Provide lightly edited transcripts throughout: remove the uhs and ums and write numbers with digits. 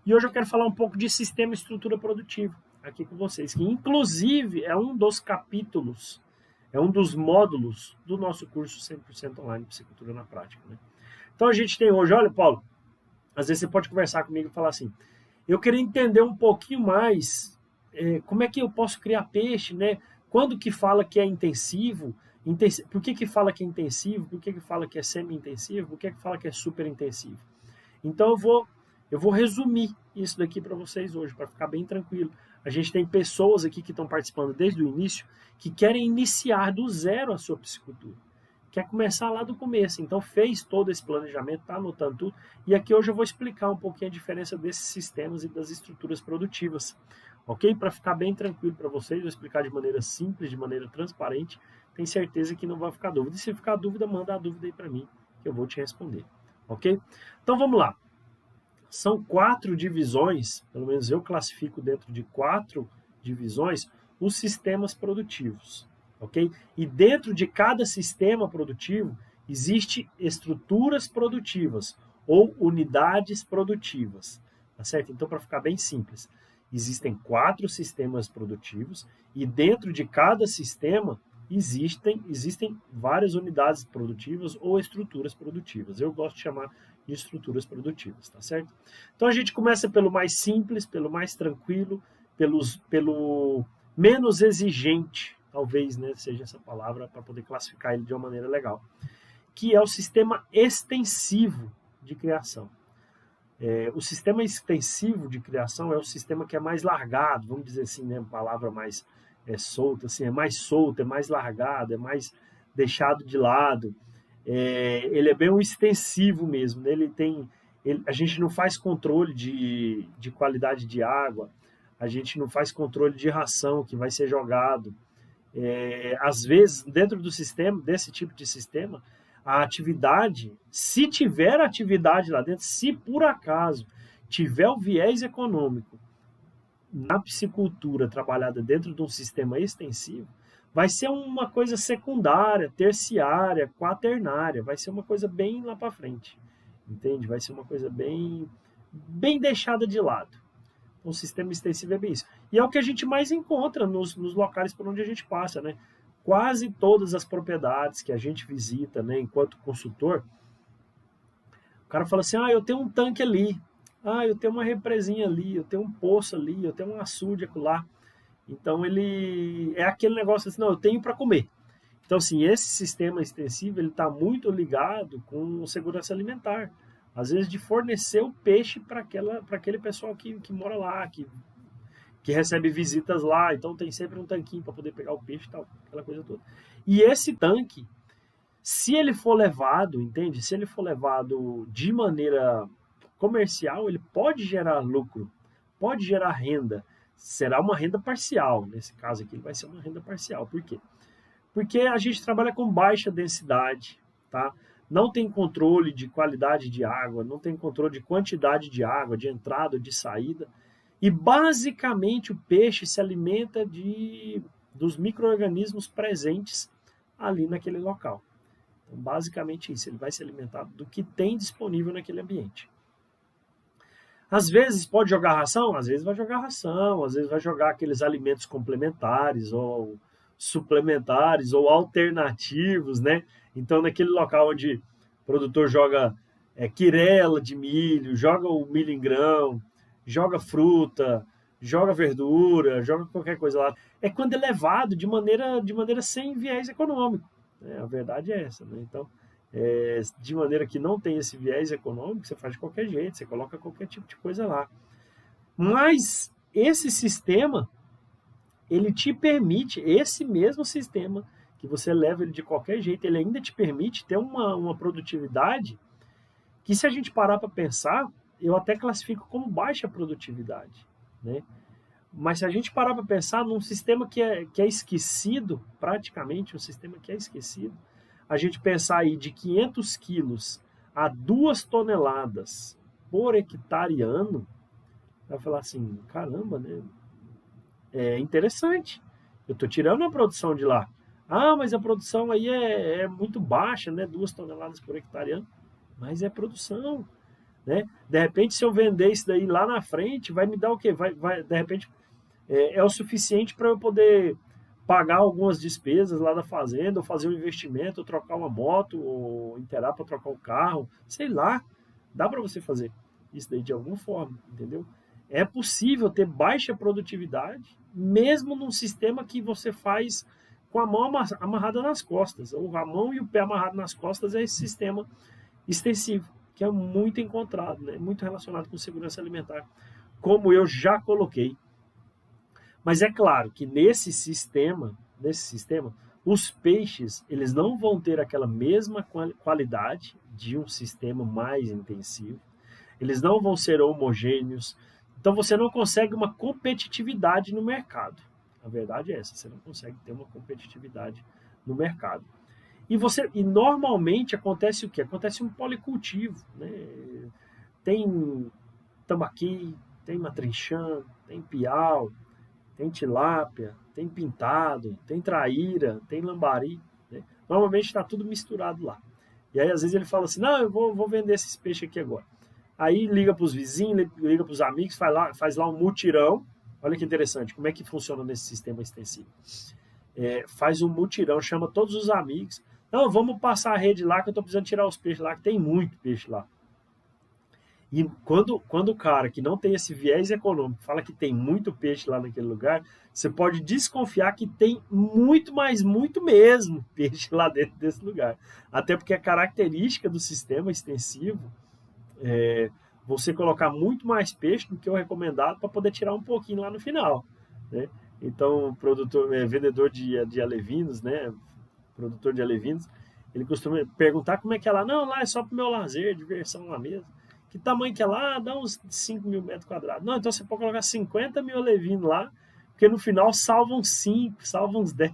E hoje eu quero falar um pouco de sistema e estrutura produtiva aqui com vocês, que inclusive é um dos capítulos, é um dos módulos do nosso curso 100% online Psicultura na Prática, né? Então a gente tem hoje, olha, Paulo, às vezes você pode conversar comigo e falar assim, eu queria entender um pouquinho mais como é que eu posso criar peixe, né? Quando que fala que é intensivo, por que fala que é intensivo, por que fala que é semi-intensivo, por que fala que é super intensivo. Então eu vou resumir isso daqui para vocês hoje, para ficar bem tranquilo. A gente tem pessoas aqui que estão participando desde o início, que querem iniciar do zero a sua piscicultura. Quer começar lá do começo. Então fez todo esse planejamento, está anotando tudo. E aqui hoje eu vou explicar um pouquinho a diferença desses sistemas e das estruturas produtivas. Ok? Para ficar bem tranquilo para vocês, vou explicar de maneira simples, de maneira transparente. Tenho certeza que não vai ficar dúvida. E se ficar dúvida, manda a dúvida aí para mim, que eu vou te responder. Ok? Então vamos lá. São 4 divisões, pelo menos eu classifico dentro de 4 divisões, os sistemas produtivos, ok? E dentro de cada sistema produtivo, existe estruturas produtivas ou unidades produtivas, tá certo? Então, para ficar bem simples, existem 4 sistemas produtivos e dentro de cada sistema existem várias unidades produtivas ou estruturas produtivas. Eu gosto de chamar de estruturas produtivas, tá certo? Então a gente começa pelo mais simples, pelo mais tranquilo, pelo menos exigente, talvez, né, seja essa palavra para poder classificar ele de uma maneira legal, que é o sistema extensivo de criação. O sistema extensivo de criação é o sistema que é mais largado, vamos dizer assim, né, uma palavra mais solta, assim, é mais solto, é mais largado, é mais deixado de lado. Ele é bem um extensivo mesmo, né? A gente não faz controle de qualidade de água, a gente não faz controle de ração que vai ser jogado. Às vezes, dentro do sistema, desse tipo de sistema, a atividade, se tiver atividade lá dentro, se por acaso tiver o viés econômico na piscicultura trabalhada dentro de um sistema extensivo, vai ser uma coisa secundária, terciária, quaternária, vai ser uma coisa bem lá para frente, entende? Vai ser uma coisa bem deixada de lado. Então, o sistema extensivo é bem isso. E é o que a gente mais encontra nos locais por onde a gente passa, né? Quase todas as propriedades que a gente visita, né, enquanto consultor, o cara fala assim, eu tenho um tanque ali, eu tenho uma represinha ali, eu tenho um poço ali, eu tenho um açude lá. Então ele é aquele negócio assim, não, eu tenho para comer. Então assim, esse sistema extensivo ele está muito ligado com segurança alimentar. Às vezes de fornecer o peixe para aquele pessoal que mora lá, que recebe visitas lá. Então tem sempre um tanquinho para poder pegar o peixe e tal, aquela coisa toda. E esse tanque, se ele for levado, entende? Se ele for levado de maneira comercial, ele pode gerar lucro, pode gerar renda. Será uma renda parcial, nesse caso aqui vai ser uma renda parcial. Por quê? Porque a gente trabalha com baixa densidade, tá? Não tem controle de qualidade de água, não tem controle de quantidade de água, de entrada ou de saída. E basicamente o peixe se alimenta dos micro-organismos presentes ali naquele local. Então, basicamente isso, ele vai se alimentar do que tem disponível naquele ambiente. Às vezes pode jogar ração, às vezes vai jogar ração, às vezes vai jogar aqueles alimentos complementares ou suplementares ou alternativos, né? Então naquele local onde o produtor joga quirela de milho, joga o milho em grão, joga fruta, joga verdura, joga qualquer coisa lá. É quando é levado de maneira sem viés econômico, né? A verdade é essa, né? Então de maneira que não tem esse viés econômico, você faz de qualquer jeito, você coloca qualquer tipo de coisa lá. Mas esse sistema, ele te permite, esse mesmo sistema, que você leva ele de qualquer jeito, ele ainda te permite ter uma produtividade que, se a gente parar para pensar, eu até classifico como baixa produtividade, né? Mas se a gente parar para pensar num sistema que é esquecido, praticamente um sistema que é esquecido, a gente pensar aí de 500 quilos a 2 toneladas por hectare ano, vai falar assim, caramba, né? É interessante. Eu estou tirando a produção de lá. Mas a produção aí é muito baixa, né? 2 toneladas por hectare ano. Mas é produção, né? De repente, se eu vender isso daí lá na frente, vai me dar o quê? De repente, é o suficiente para eu poder pagar algumas despesas lá da fazenda, ou fazer um investimento, ou trocar uma moto, ou interar para trocar um carro, sei lá. Dá para você fazer isso daí de alguma forma, entendeu? É possível ter baixa produtividade, mesmo num sistema que você faz com a mão amarrada nas costas. A mão e o pé amarrado nas costas é esse sistema extensivo, que é muito encontrado, né? Muito relacionado com segurança alimentar, como eu já coloquei. Mas é claro que nesse sistema, os peixes eles não vão ter aquela mesma qualidade de um sistema mais intensivo. Eles não vão ser homogêneos. Então você não consegue uma competitividade no mercado. A verdade é essa, você não consegue ter uma competitividade no mercado. E normalmente acontece o quê? Acontece um policultivo, né? Tem tambaqui, tem matrinchã, tem piau, tem tilápia, tem pintado, tem traíra, tem lambari, né? Normalmente está tudo misturado lá. E aí às vezes ele fala assim, não, eu vou vender esses peixes aqui agora. Aí liga para os vizinhos, liga para os amigos, faz lá um mutirão. Olha que interessante, como é que funciona nesse sistema extensivo. Faz um mutirão, chama todos os amigos. Não, vamos passar a rede lá que eu estou precisando tirar os peixes lá, que tem muito peixe lá. E quando o cara que não tem esse viés econômico fala que tem muito peixe lá naquele lugar, você pode desconfiar que tem muito, mas muito mesmo peixe lá dentro desse lugar. Até porque a característica do sistema extensivo é você colocar muito mais peixe do que o recomendado para poder tirar um pouquinho lá no final, né? Então, vendedor de alevinos, né? Produtor de alevinos, ele costuma perguntar como é que é lá. Não, lá é só para o meu lazer, diversão lá mesmo. Que tamanho que é lá? Dá uns 5 mil metros quadrados. Não, então você pode colocar 50 mil alevinos lá, porque no final salvam 5, salvam uns 10.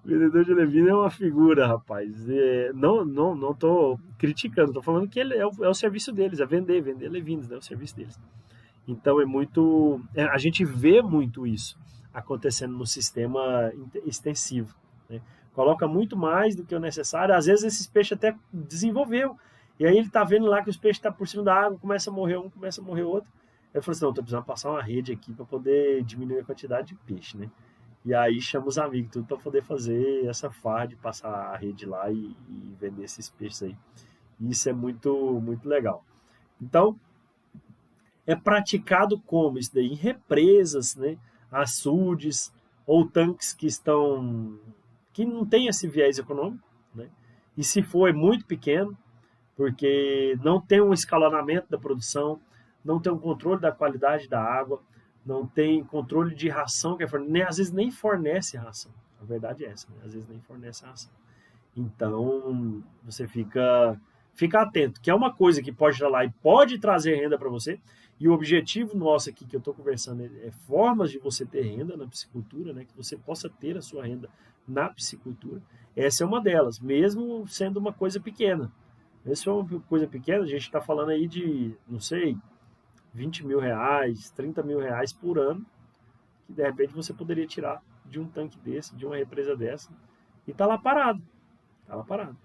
Vendedor de alevino é uma figura, rapaz. Não tô criticando, tô falando que é o serviço deles, é vender alevinos, né? É o serviço deles. Então a gente vê muito isso acontecendo no sistema extensivo, né? Coloca muito mais do que o necessário. Às vezes esses peixes até desenvolveu. E aí ele está vendo lá que os peixes estão por cima da água, começa a morrer um, começa a morrer outro. Ele falou assim, não, estou precisando passar uma rede aqui para poder diminuir a quantidade de peixe, né? E aí chama os amigos tudo para poder fazer essa farra de passar a rede lá e vender esses peixes aí. E isso é muito, muito legal. Então, é praticado como isso daí? Em represas, né? Açudes ou tanques que não tem esse viés econômico, né? E se for, é muito pequeno, porque não tem um escalonamento da produção, não tem um controle da qualidade da água, não tem controle de ração, às vezes nem fornece ração. A verdade é essa, né? Às vezes nem fornece ração. Então, você fica atento, que é uma coisa que pode estar lá e pode trazer renda para você. E o objetivo nosso aqui que eu estou conversando é formas de você ter renda na piscicultura, né? Que você possa ter a sua renda na piscicultura. Essa é uma delas, mesmo sendo uma coisa pequena. Essa é uma coisa pequena, a gente está falando aí de, não sei, 20 mil reais, 30 mil reais por ano, que de repente você poderia tirar de um tanque desse, de uma represa dessa, e tá lá parado. Tá lá parado.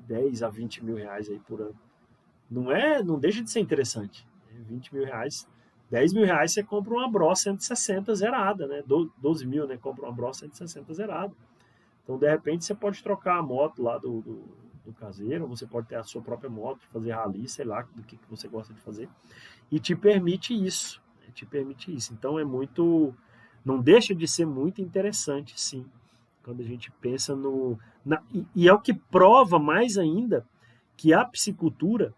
10 a 20 mil reais aí por ano. Não deixa de ser interessante. 20 mil reais, 10 mil reais você compra uma Bro 160 zerada, né? 12 mil, né? Compra uma Bro 160 zerada. Então, de repente, você pode trocar a moto lá do caseiro, você pode ter a sua própria moto, fazer rally, sei lá, do que você gosta de fazer, e te permite isso, Então não deixa de ser muito interessante, sim, quando a gente pensa e é o que prova mais ainda que a piscicultura,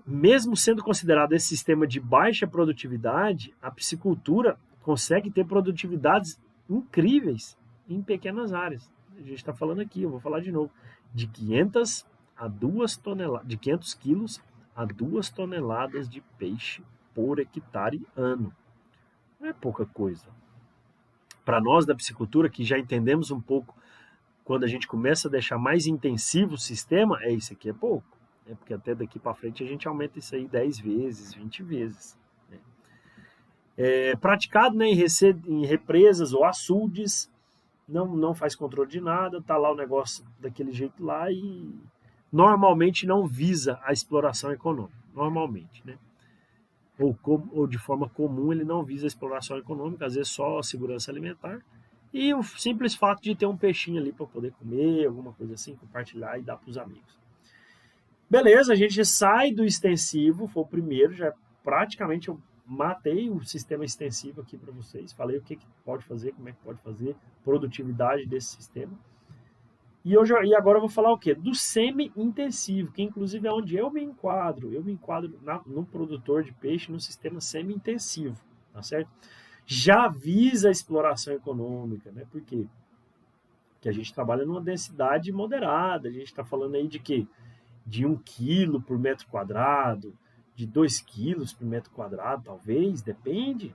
mesmo sendo considerada esse sistema de baixa produtividade, a piscicultura consegue ter produtividades incríveis em pequenas áreas. A gente está falando aqui, eu vou falar de novo, de 500 a 2 toneladas, de 500 quilos a 2 toneladas de peixe por hectare ano. Não é pouca coisa. Para nós da piscicultura, que já entendemos um pouco, quando a gente começa a deixar mais intensivo o sistema, isso aqui é pouco. Porque até daqui para frente a gente aumenta isso aí 10 vezes, 20 vezes. Né? Praticado, né, em represas ou açudes, não faz controle de nada, tá lá o negócio daquele jeito lá e normalmente não visa a exploração econômica, normalmente, né? Ou de forma comum ele não visa a exploração econômica, às vezes só a segurança alimentar, e o simples fato de ter um peixinho ali para poder comer, alguma coisa assim, compartilhar e dar para os amigos. Beleza, a gente sai do extensivo, foi o primeiro, já praticamente eu matei o sistema extensivo aqui para vocês, falei o que pode fazer, como é que pode fazer, produtividade desse sistema. E agora eu vou falar o quê? Do semi-intensivo, que inclusive é onde eu me enquadro no produtor de peixe no sistema semi-intensivo, tá certo? Já visa a exploração econômica, né? Por quê? Porque a gente trabalha numa densidade moderada, a gente está falando aí de quê? De 1 quilo por metro quadrado, de 2 quilos por metro quadrado, talvez, depende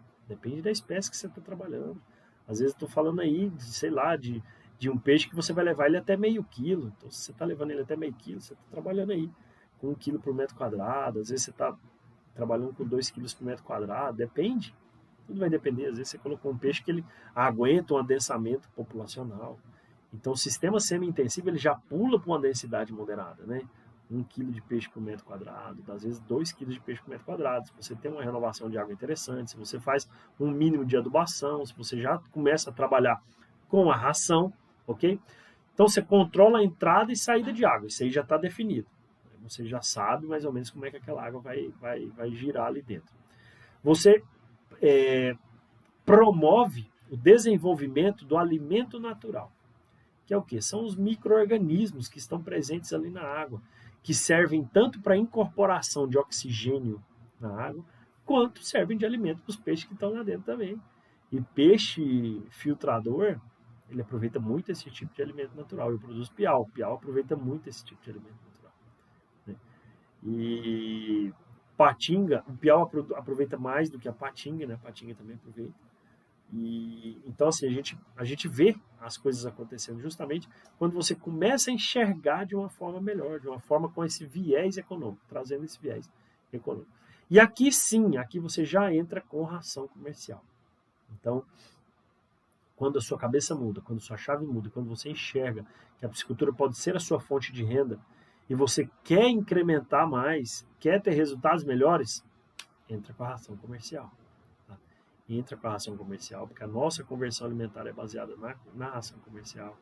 da espécie que você está trabalhando. Às vezes eu estou falando aí, sei lá, de um peixe que você vai levar ele até meio quilo. Então, se você está levando ele até meio quilo, você está trabalhando aí com 1 quilo por metro quadrado, às vezes você está trabalhando com 2 quilos por metro quadrado, depende. Tudo vai depender, às vezes você colocou um peixe que ele aguenta um adensamento populacional. Então, o sistema semi-intensivo ele já pula para uma densidade moderada, né? 1 quilo de peixe por metro quadrado, às vezes 2 quilos de peixe por metro quadrado. Se você tem uma renovação de água interessante, se você faz um mínimo de adubação, se você já começa a trabalhar com a ração, ok? Então você controla a entrada e saída de água, isso aí já está definido. Você já sabe mais ou menos como é que aquela água vai girar ali dentro. Você promove o desenvolvimento do alimento natural, que é o quê? São os micro-organismos que estão presentes ali na água, que servem tanto para incorporação de oxigênio na água, quanto servem de alimento para os peixes que estão lá dentro também. E peixe filtrador, ele aproveita muito esse tipo de alimento natural. Eu produzo piau. O piau aproveita muito esse tipo de alimento natural, né? E patinga, o piau aproveita mais do que a patinga, né? A patinga também aproveita. E então assim, a gente vê as coisas acontecendo justamente quando você começa a enxergar de uma forma melhor, de uma forma com esse viés econômico, trazendo esse viés econômico. E aqui sim, aqui você já entra com ração comercial. Então, quando a sua cabeça muda, quando a sua chave muda, quando você enxerga que a piscicultura pode ser a sua fonte de renda e você quer incrementar mais, quer ter resultados melhores, entra com a ração comercial. Entra com a ração comercial, porque a nossa conversão alimentar é baseada na ração comercial.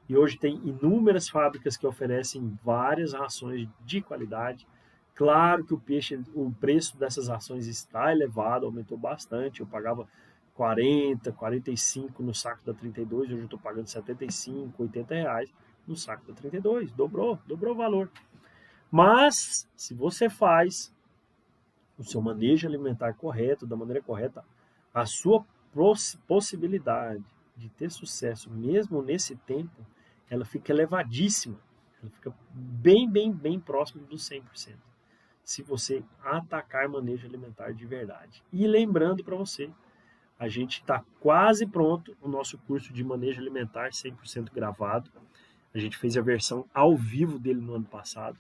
E hoje tem inúmeras fábricas que oferecem várias rações de qualidade. Claro que o preço dessas rações está elevado, aumentou bastante. Eu pagava 40, 45 no saco da 32, hoje eu estou pagando 75, 80 reais no saco da 32. Dobrou o valor. Mas, se você faz o seu manejo alimentar correto, da maneira correta, a sua possibilidade de ter sucesso, mesmo nesse tempo, ela fica elevadíssima. Ela fica bem próximo dos 100%. Se você atacar manejo alimentar de verdade. E lembrando para você, a gente está quase pronto o nosso curso de manejo alimentar 100% gravado. A gente fez a versão ao vivo dele no ano passado.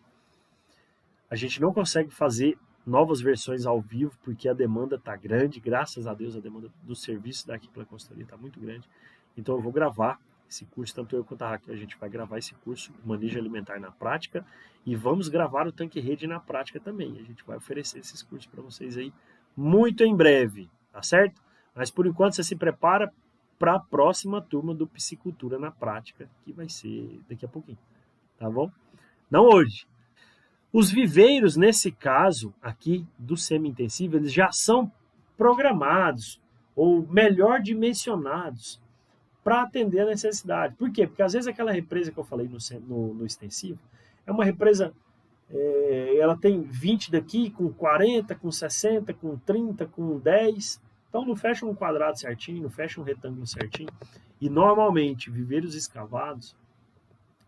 A gente não consegue fazer novas versões ao vivo, porque a demanda está grande, graças a Deus a demanda do serviço daqui pela consultoria está muito grande. Então eu vou gravar esse curso, tanto eu quanto a Raquel, a gente vai gravar esse curso, Manejo Alimentar na Prática, e vamos gravar o Tanque Rede na prática também. A gente vai oferecer esses cursos para vocês aí muito em breve, tá certo? Mas por enquanto você se prepara para a próxima turma do Piscicultura na Prática, que vai ser daqui a pouquinho, tá bom? Não hoje. Os viveiros, nesse caso aqui do semi-intensivo, eles já são programados ou melhor dimensionados para atender a necessidade. Por quê? Porque às vezes aquela represa que eu falei no extensivo é uma represa, ela tem 20 daqui, com 40, com 60, com 30, com 10. Então não fecha um quadrado certinho, não fecha um retângulo certinho. E normalmente, viveiros escavados,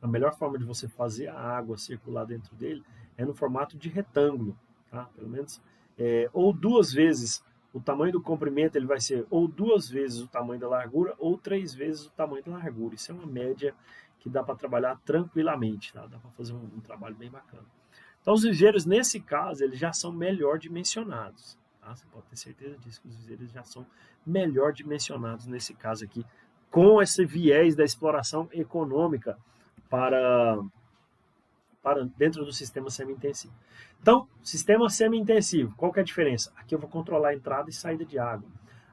a melhor forma de você fazer a água circular dentro dele é no formato de retângulo, tá? Pelo menos, ou 2 vezes o tamanho do comprimento, ele vai ser ou 2 vezes o tamanho da largura, ou 3 vezes o tamanho da largura. Isso é uma média que dá para trabalhar tranquilamente, tá? Dá para fazer um trabalho bem bacana. Então, os viveiros, nesse caso, eles já são melhor dimensionados, tá? Você pode ter certeza disso, que os viveiros já são melhor dimensionados nesse caso aqui, com esse viés da exploração econômica para para dentro do sistema semi-intensivo. Então, sistema semi-intensivo, qual que é a diferença? Aqui eu vou controlar a entrada e saída de água.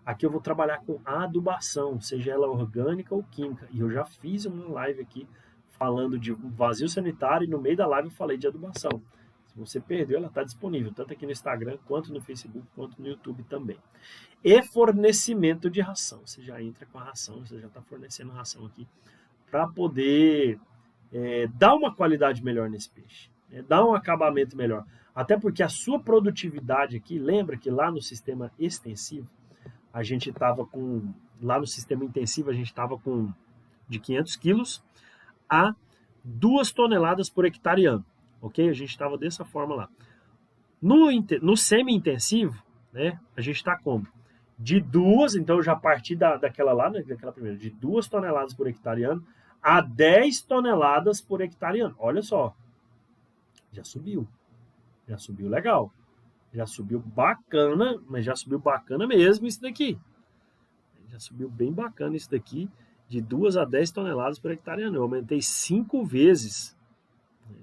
Aqui eu vou trabalhar com adubação, seja ela orgânica ou química. E eu já fiz uma live aqui falando de vazio sanitário e no meio da live eu falei de adubação. Se você perdeu, ela está disponível, tanto aqui no Instagram, quanto no Facebook, quanto no YouTube também. E fornecimento de ração. Você já entra com a ração, você já está fornecendo ração aqui para poder dar uma qualidade melhor nesse peixe, dar um acabamento melhor. Até porque a sua produtividade aqui, lembra que lá no sistema extensivo, a gente estava com, lá no sistema intensivo, a gente estava com de 500 quilos a 2 toneladas por hectare ano, ok? A gente estava dessa forma lá. No semi-intensivo, né, a gente está como? De 2, então eu já parti daquela lá, né, daquela primeira, de 2 toneladas por hectare ano a 10 toneladas por hectare ano. Olha só, já subiu legal. Já subiu bacana, mas já subiu bacana mesmo isso daqui. Já subiu bem bacana isso daqui, de 2 a 10 toneladas por hectare ano. Eu aumentei 5 vezes.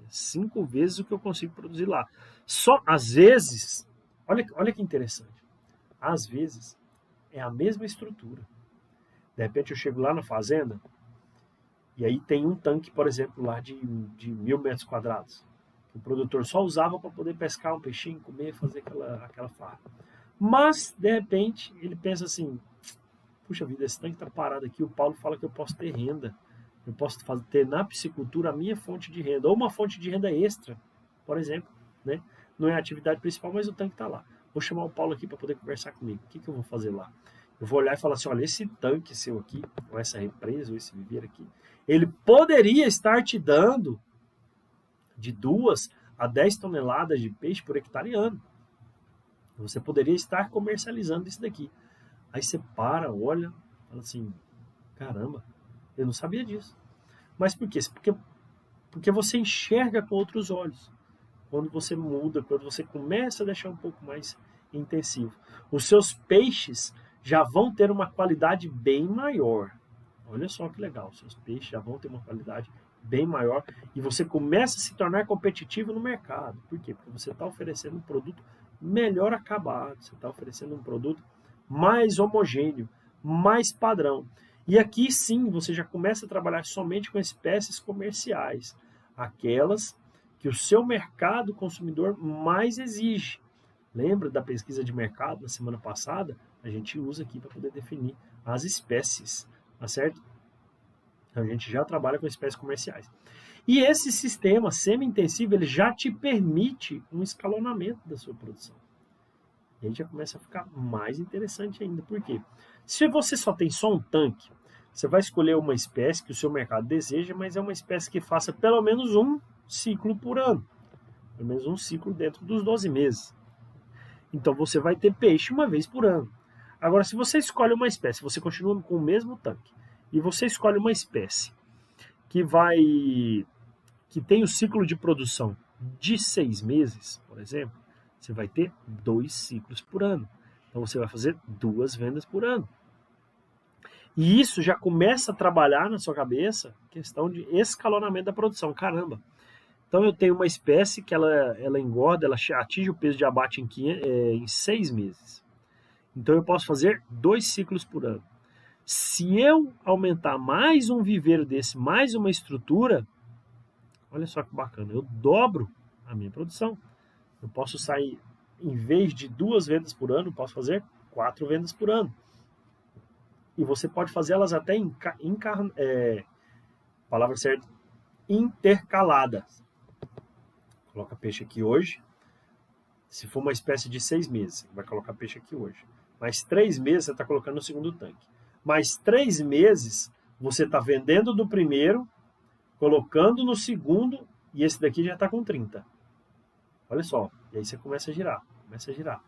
5 vezes o que eu consigo produzir lá. Só, às vezes, olha que interessante. Às vezes, é a mesma estrutura. De repente eu chego lá na fazenda, e aí tem um tanque, por exemplo, lá de 1.000 metros quadrados. O produtor só usava para poder pescar um peixinho, comer, fazer aquela farra. Mas, de repente, ele pensa assim, puxa vida, esse tanque está parado aqui, o Paulo fala que eu posso ter renda. Eu posso ter na piscicultura a minha fonte de renda, ou uma fonte de renda extra, por exemplo. Né? Não é a atividade principal, mas o tanque está lá. Vou chamar o Paulo aqui para poder conversar comigo. O que eu vou fazer lá? Eu vou olhar e falar assim, olha, esse tanque seu aqui, ou essa represa, ou esse viveiro aqui, ele poderia estar te dando de 2 a 10 toneladas de peixe por hectare ano. Você poderia estar comercializando isso daqui. Aí você para, olha, fala assim, caramba, eu não sabia disso. Mas por quê? Porque você enxerga com outros olhos. Quando você muda, quando você começa a deixar um pouco mais intensivo. Os seus peixes já vão ter uma qualidade bem maior. Olha só que legal, os seus peixes já vão ter uma qualidade bem maior e você começa a se tornar competitivo no mercado. Por quê? Porque você está oferecendo um produto melhor acabado, você está oferecendo um produto mais homogêneo, mais padrão. E aqui sim, você já começa a trabalhar somente com espécies comerciais, aquelas que o seu mercado consumidor mais exige. Lembra da pesquisa de mercado na semana passada? A gente usa aqui para poder definir as espécies, tá certo? A gente já trabalha com espécies comerciais. E esse sistema semi-intensivo, ele já te permite um escalonamento da sua produção. E aí já começa a ficar mais interessante ainda. Por quê? Se você só tem só um tanque, você vai escolher uma espécie que o seu mercado deseja, mas é uma espécie que faça pelo menos um ciclo por ano. Pelo menos um ciclo dentro dos 12 meses. Então você vai ter peixe uma vez por ano. Agora, se você escolhe uma espécie, você continua com o mesmo tanque, e você escolhe uma espécie que tem o ciclo de produção de 6 meses, por exemplo, você vai ter 2 ciclos por ano. Então você vai fazer 2 vendas por ano. E isso já começa a trabalhar na sua cabeça questão de escalonamento da produção. Caramba! Então eu tenho uma espécie que ela engorda, ela atinge o peso de abate em 6 meses. Então eu posso fazer 2 ciclos por ano. Se eu aumentar mais um viveiro desse, mais uma estrutura, olha só que bacana, eu dobro a minha produção. Eu posso sair, em vez de 2 vendas por ano, eu posso fazer 4 vendas por ano. E você pode fazer elas até palavra certa, intercaladas. Coloca peixe aqui hoje. Se for uma espécie de 6 meses, você vai colocar peixe aqui hoje. Mais 3 meses você está colocando no segundo tanque. Mais 3 meses você está vendendo do primeiro, colocando no segundo, e esse daqui já está com 30. Olha só, e aí você começa a girar,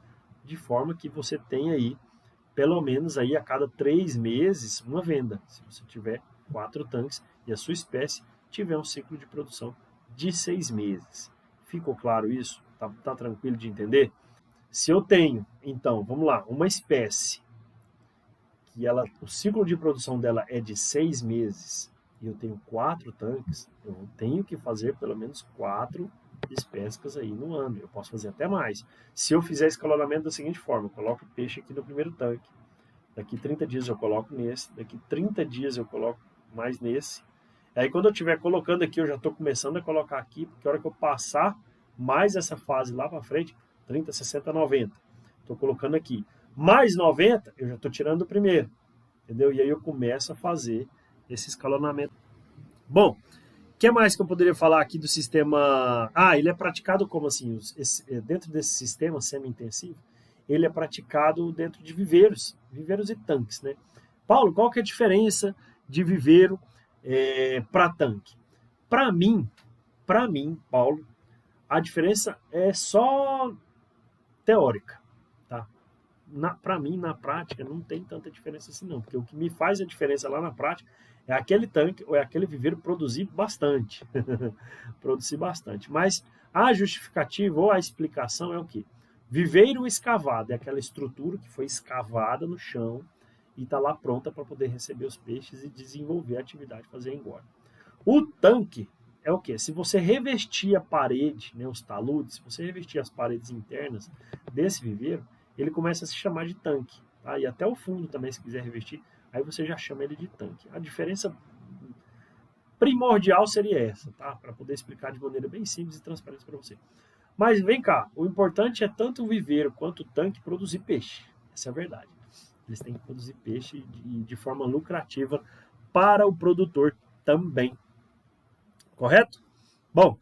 de forma que você tem aí, pelo menos aí a cada 3 meses, uma venda. Se você tiver 4 tanques e a sua espécie tiver um ciclo de produção de 6 meses. Ficou claro isso? Tá tranquilo de entender? Se eu tenho, então, vamos lá, uma espécie que o ciclo de produção dela é de 6 meses e eu tenho 4 tanques, eu tenho que fazer pelo menos 4 despescas aí no ano. Eu posso fazer até mais. Se eu fizer escalonamento da seguinte forma, eu coloco peixe aqui no primeiro tanque, daqui 30 dias eu coloco nesse, daqui 30 dias eu coloco mais nesse. Aí quando eu estiver colocando aqui, eu já estou começando a colocar aqui, porque a hora que eu passar mais essa fase lá para frente, 30, 60, 90, estou colocando aqui. Mais 90, eu já estou tirando do primeiro, entendeu? E aí eu começo a fazer esse escalonamento. Bom, o que mais que eu poderia falar aqui do sistema? Ah, ele é praticado como assim? Dentro desse sistema semi-intensivo, ele é praticado dentro de viveiros e tanques, né? Paulo, qual que é a diferença de viveiro para tanque? Para mim, Paulo, a diferença é só teórica, tá? Para mim, na prática, não tem tanta diferença assim não, porque o que me faz a diferença lá na prática é aquele tanque ou é aquele viveiro produzir bastante. Produzir bastante. Mas a justificativa ou a explicação é o quê? Viveiro escavado é aquela estrutura que foi escavada no chão e está lá pronta para poder receber os peixes e desenvolver a atividade, fazer a engorda. O tanque é o quê? Se você revestir a parede, né, os taludes, se você revestir as paredes internas desse viveiro, ele começa a se chamar de tanque. Tá? E até o fundo também, se quiser revestir, aí você já chama ele de tanque. A diferença primordial seria essa, tá? Para poder explicar de maneira bem simples e transparente para você. Mas vem cá, o importante é tanto o viveiro quanto o tanque produzir peixe. Essa é a verdade. Eles têm que produzir peixe de forma lucrativa para o produtor também. Correto? Bom,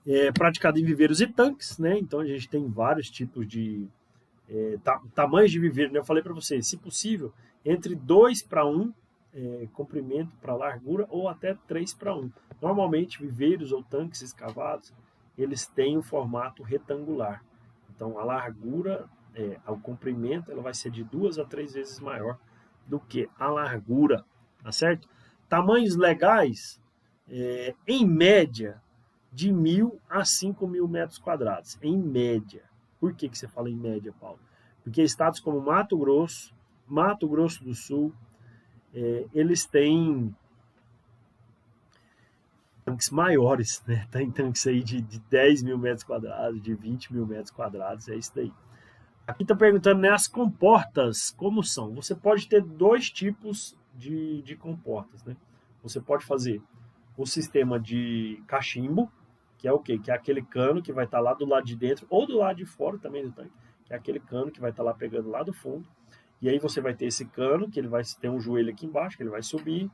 é praticado em viveiros e tanques, né? Então a gente tem vários tipos de tamanhos de viveiro, né? Eu falei para vocês, se possível, entre 2:1 comprimento para largura ou até 3:1. Normalmente viveiros ou tanques escavados, eles têm um formato retangular. Então a largura, o comprimento, ela vai ser de 2 a 3 vezes maior do que a largura, tá certo? Tamanhos legais, em média, de 1.000 a 5.000 metros quadrados, em média. Por que você fala em média, Paulo? Porque estados como Mato Grosso do Sul, eles têm tanques maiores, né? Tem tanques aí de 10.000 metros quadrados, de 20.000 metros quadrados, é isso daí. Aqui está perguntando, né, as comportas, como são? Você pode ter 2 tipos de comportas, né? Você pode fazer o sistema de cachimbo, que é o quê? Que é aquele cano que vai estar lá do lado de dentro ou do lado de fora também do tanque, que é aquele cano que vai estar lá pegando lá do fundo. E aí você vai ter esse cano, que ele vai ter um joelho aqui embaixo, que ele vai subiu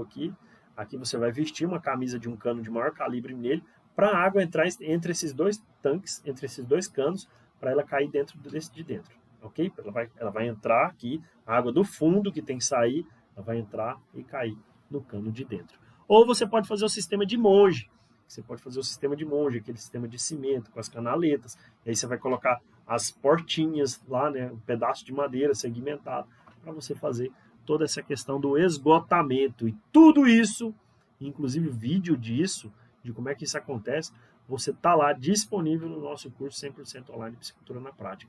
aqui. Aqui você vai vestir uma camisa de um cano de maior calibre nele, para a água entrar entre esses 2 tanques, entre esses 2 canos, para ela cair dentro desse de dentro, ok? Ela vai entrar aqui, a água do fundo que tem que sair, ela vai entrar e cair no cano de dentro. Ou você pode fazer o sistema de monge. Você pode fazer o sistema de monge, aquele sistema de cimento com as canaletas. E aí você vai colocar as portinhas lá, né, um pedaço de madeira segmentado, para você fazer toda essa questão do esgotamento. E tudo isso, inclusive vídeo disso, de como é que isso acontece, você está lá disponível no nosso curso 100% online de Piscicultura na Prática.